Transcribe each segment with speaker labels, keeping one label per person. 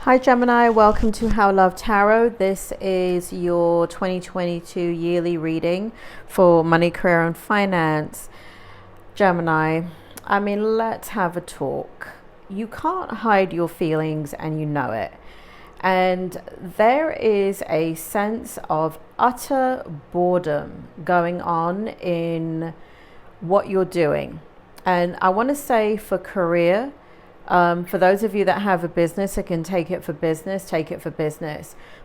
Speaker 1: Hi Gemini, welcome to How Love Tarot. This is your 2022 yearly reading for money, career and finance. Gemini, let's have a talk. You can't hide your feelings and you know it. And there is a sense of utter boredom going on in what you're doing. And I want to say for career, for those of you that have a business, it can take it for business.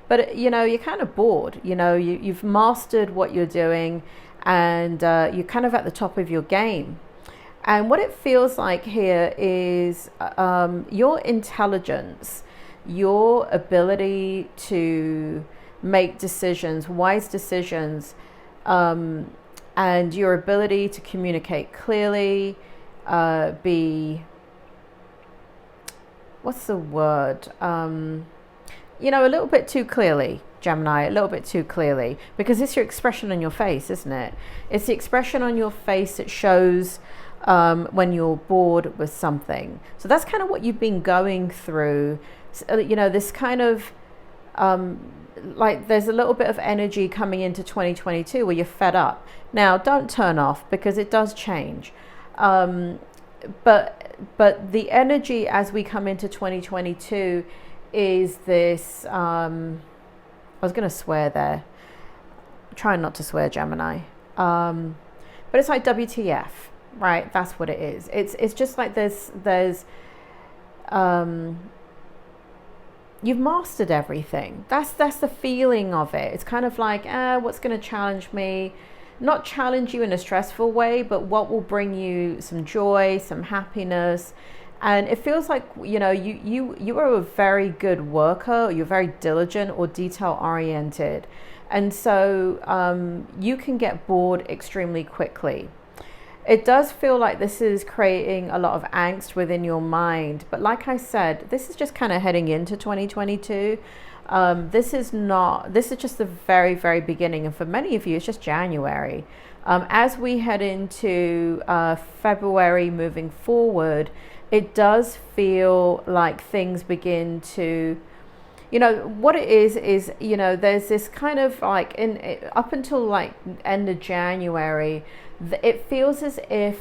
Speaker 1: But, you're kind of bored. You've mastered what you're doing and you're kind of at the top of your game. And what it feels like here is your intelligence, your ability to make decisions, wise decisions, and your ability to communicate clearly, what's the word? A little bit too clearly, Gemini, a little bit too clearly, because it's your expression on your face, isn't it? It's the expression on your face that shows when you're bored with something. So that's kind of what you've been going through. This kind of there's a little bit of energy coming into 2022 where you're fed up. Now, don't turn off because it does change. But the energy as we come into 2022 is this, I was going to swear there. Trying not to swear, Gemini. But it's like WTF, right? That's what it is. It's just like there's you've mastered everything. That's the feeling of it. It's kind of like, what's going to challenge me? Not challenge you in a stressful way, but what will bring you some joy, some happiness. And it feels like, you are a very good worker, or you're very diligent or detail oriented. And so you can get bored extremely quickly. It does feel like this is creating a lot of angst within your mind. But like I said, this is just kind of heading into 2022. This is just the very, very beginning. And for many of you, it's just January. As we head into February moving forward, it does feel like things begin to, what it is, there's this kind of like up until like end of January, it feels as if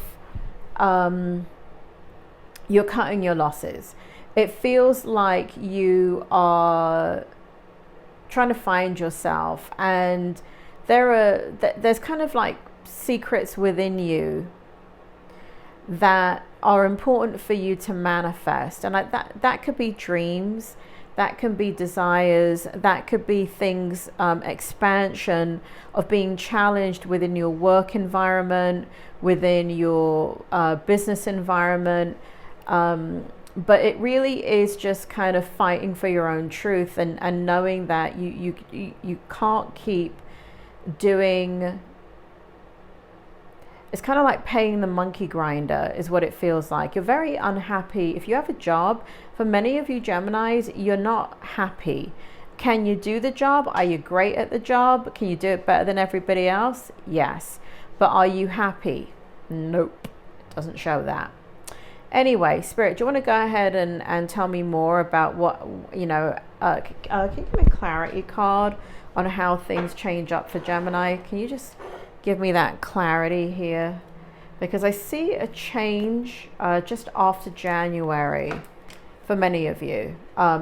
Speaker 1: you're cutting your losses. It feels like you are trying to find yourself, and there's kind of like secrets within you that are important for you to manifest. And like that could be dreams, that can be desires, that could be things, expansion of being challenged within your work environment, within your business environment. But it really is just kind of fighting for your own truth and knowing that you can't keep doing. It's kind of like paying the monkey grinder is what it feels like. You're very unhappy. If you have a job, for many of you Geminis, you're not happy. Can you do the job? Are you great at the job? Can you do it better than everybody else? Yes. But are you happy? Nope. It doesn't show that. Anyway, Spirit, do you want to go ahead and tell me more about what, can you give me a clarity card on how things change up for Gemini? Can you just give me that clarity here? Because I see a change just after January for many of you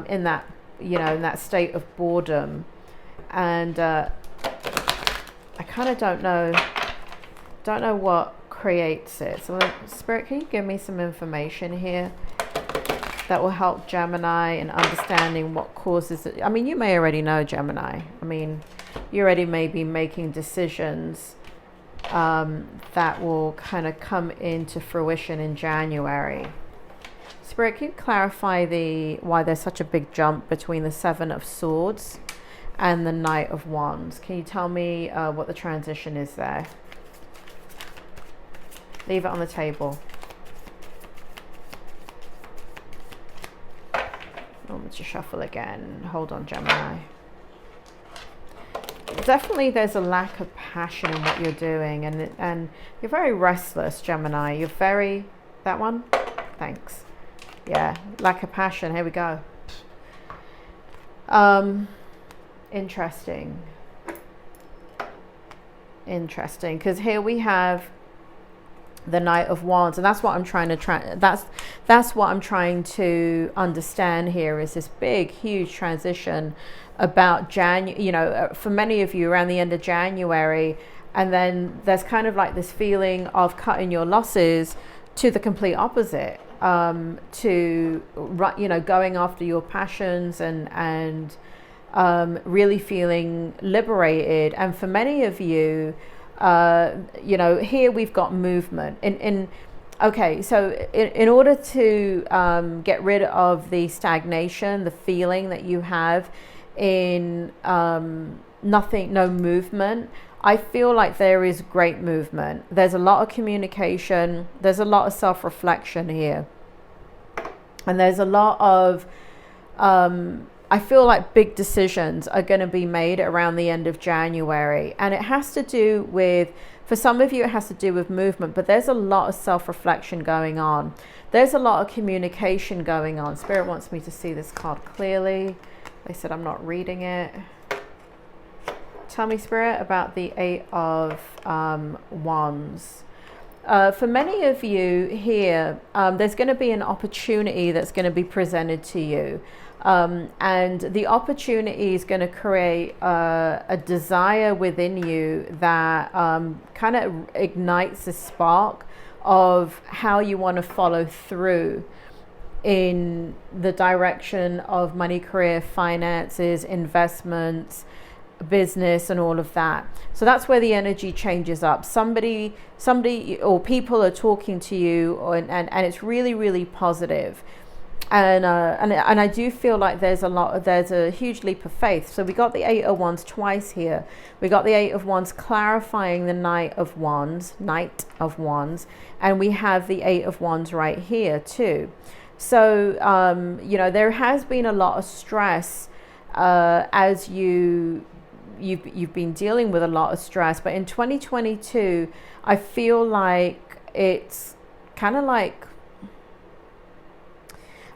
Speaker 1: in that, in that state of boredom. And I kind of don't know what creates it. So Spirit, can you give me some information here that will help Gemini in understanding what causes it? You may already know, Gemini. You already may be making decisions that will kind of come into fruition in January. Spirit, can you clarify why there's such a big jump between the Seven of Swords and the Knight of Wands? Can you tell me what the transition is there? Leave it on the table. I'm going to shuffle again. Hold on, Gemini. Definitely there's a lack of passion in what you're doing, and you're very restless, Gemini. You're very... That one? Thanks. Yeah, lack of passion. Here we go. Interesting. Interesting, because here we have the Knight of Wands, and that's what I'm trying to that's what I'm trying to understand here, is this big huge transition about for many of you around the end of January, and then there's kind of like this feeling of cutting your losses to the complete opposite, to going after your passions and really feeling liberated. And for many of you, here we've got movement okay, so in order to get rid of the stagnation, the feeling that you have in no movement, I feel like there is great movement. There's a lot of communication, there's a lot of self-reflection here, and there's a lot of I feel like big decisions are going to be made around the end of January. And it has to do with, for some of you, it has to do with movement, but there's a lot of self-reflection going on. There's a lot of communication going on. Spirit wants me to see this card clearly. They said I'm not reading it. Tell me, Spirit, about the Eight of Wands. For many of you here, there's going to be an opportunity that's going to be presented to you. And the opportunity is going to create a desire within you that kind of ignites a spark of how you want to follow through in the direction of money, career, finances, investments, business, and all of that. So that's where the energy changes up. Somebody or people are talking to you, and it's really, really positive. And I do feel like there's a huge leap of faith. So we got the Eight of Wands twice here. We got the Eight of Wands clarifying the Knight of Wands, and we have the Eight of Wands right here too. So there has been a lot of stress as you've been dealing with a lot of stress. But in 2022, I feel like it's kind of like,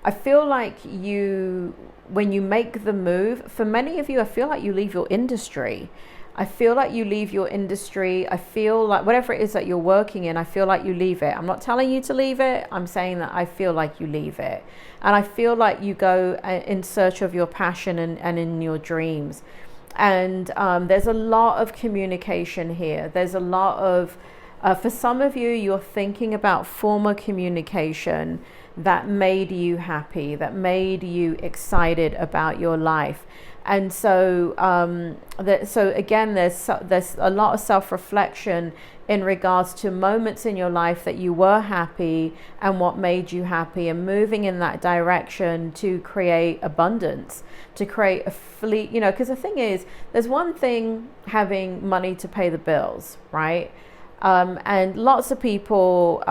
Speaker 1: I feel like when you make the move, for many of you, I feel like you leave your industry. I feel like you leave your industry. I feel like whatever it is that you're working in, I feel like you leave it. I'm not telling you to leave it. I'm saying that I feel like you leave it. And I feel like you go in search of your passion and in your dreams. And there's a lot of communication here. There's a lot of, for some of you, you're thinking about former communication that made you happy, that made you excited about your life. And so again, there's a lot of self-reflection in regards to moments in your life that you were happy and what made you happy, and moving in that direction to create abundance, to create a fleet, because the thing is, there's one thing having money to pay the bills, right? And lots of people,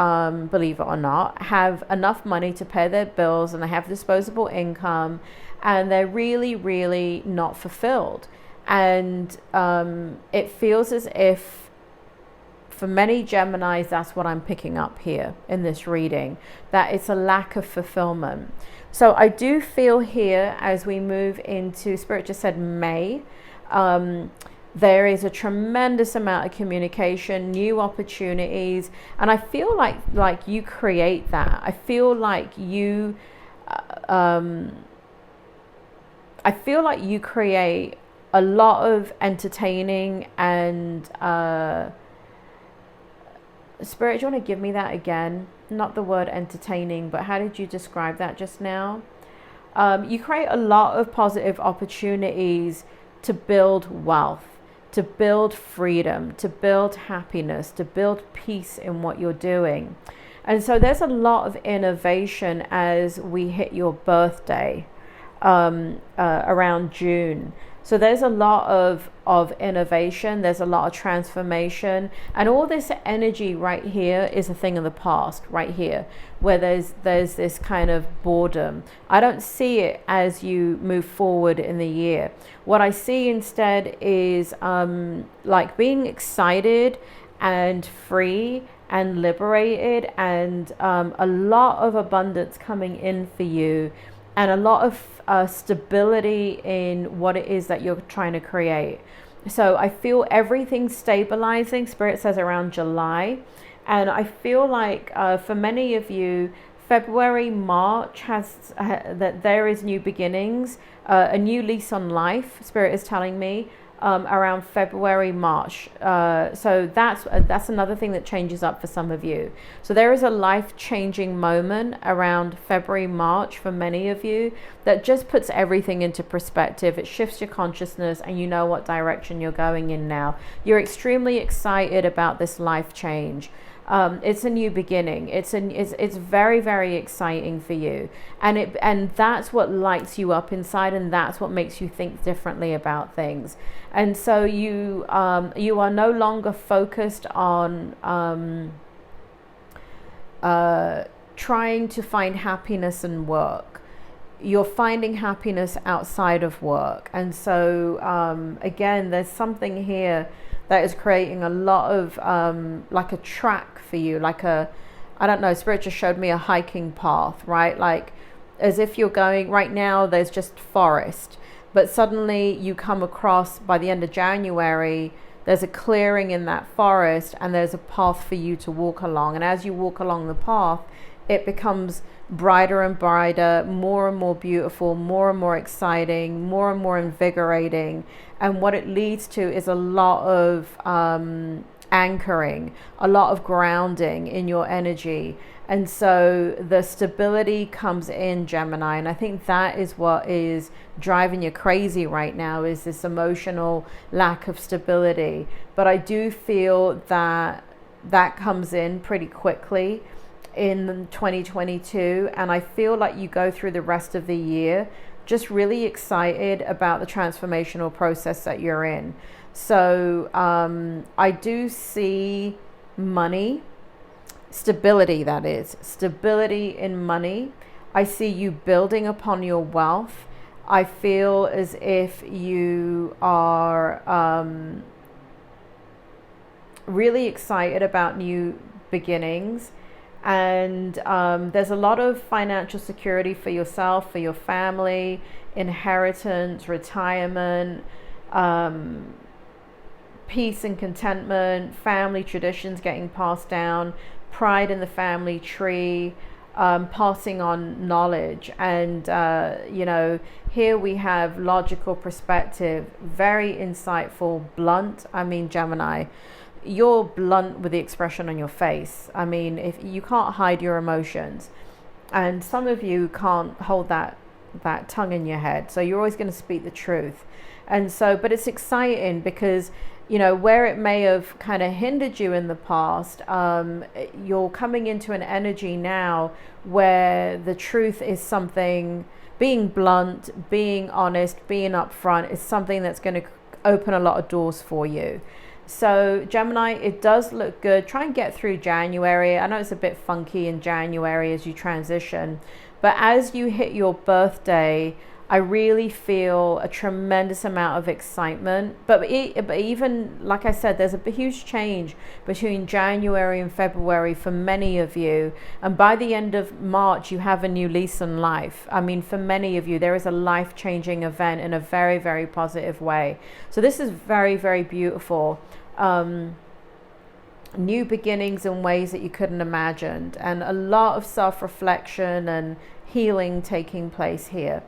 Speaker 1: believe it or not, have enough money to pay their bills, and they have disposable income, and they're really, really not fulfilled. And it feels as if, for many Geminis, that's what I'm picking up here in this reading, that it's a lack of fulfillment. So I do feel here, as we move into, Spirit just said May, there is a tremendous amount of communication, new opportunities, and I feel like you create that. I feel like you create a lot of entertaining and Spirit, do you want to give me that again? Not the word entertaining, but how did you describe that just now? You create a lot of positive opportunities to build wealth, to build freedom, to build happiness, to build peace in what you're doing. And so there's a lot of innovation as we hit your birthday around June. So there's a lot of innovation, there's a lot of transformation, and all this energy right here is a thing of the past, right here, where there's this kind of boredom. I don't see it as you move forward in the year. What I see instead is like being excited and free and liberated, and a lot of abundance coming in for you and a lot of stability in what it is that you're trying to create. So I feel everything stabilizing, Spirit says, around July. And I feel like for many of you, February, March has that there is new beginnings, a new lease on life, Spirit is telling me, around February, March. So that's another thing that changes up for some of you. So there is a life-changing moment around February, March for many of you that just puts everything into perspective. It shifts your consciousness and you know what direction you're going in now. You're extremely excited about this life change. It's a new beginning. It's very, very exciting for you, and that's what lights you up inside, and that's what makes you think differently about things. And so you are no longer focused on trying to find happiness in work. You're finding happiness outside of work, and so again, there's something here that is creating a lot of like a track for you, like I don't know, Spirit just showed me a hiking path, right? Like as if you're going right now, there's just forest, but suddenly you come across, by the end of January, there's a clearing in that forest and there's a path for you to walk along. And as you walk along the path, it becomes brighter and brighter, more and more beautiful, more and more exciting, more and more invigorating. And what it leads to is a lot of anchoring, a lot of grounding in your energy. And so the stability comes in, Gemini. And I think that is what is driving you crazy right now, is this emotional lack of stability. But I do feel that that comes in pretty quickly in 2022, and I feel like you go through the rest of the year just really excited about the transformational process that you're in. So I do see money, stability, that is, stability in money. I see you building upon your wealth. I feel as if you are really excited about new beginnings. And there's a lot of financial security for yourself, for your family, inheritance, retirement, peace and contentment, family traditions getting passed down, pride in the family tree, passing on knowledge. And, you know, here we have logical perspective, very insightful, blunt. I mean, Gemini, you're blunt with the expression on your face. I mean, if you can't hide your emotions, and some of you can't hold that tongue in your head, so you're always going to speak the truth. And so, but it's exciting because, you know, where it may have kind of hindered you in the past, you're coming into an energy now where the truth is something, being blunt, being honest, being upfront is something that's going to open a lot of doors for you. So Gemini, it does look good. Try and get through January. I know it's a bit funky in January as you transition, but as you hit your birthday, I really feel a tremendous amount of excitement. But even, like I said, there's a huge change between January and February for many of you. And by the end of March, you have a new lease on life. I mean, for many of you, there is a life-changing event in a very, very positive way. So this is very, very beautiful. New beginnings in ways that you couldn't imagine. And a lot of self-reflection and healing taking place here.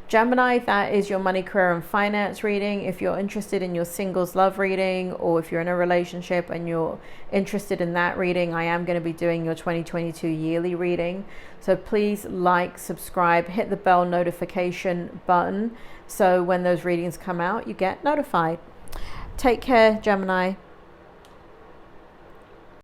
Speaker 1: Gemini, that is your money, career, and finance reading. If you're interested in your singles love reading, or if you're in a relationship and you're interested in that reading, I am going to be doing your 2022 yearly reading. So please like, subscribe, hit the bell notification button, so when those readings come out, you get notified. Take care, Gemini.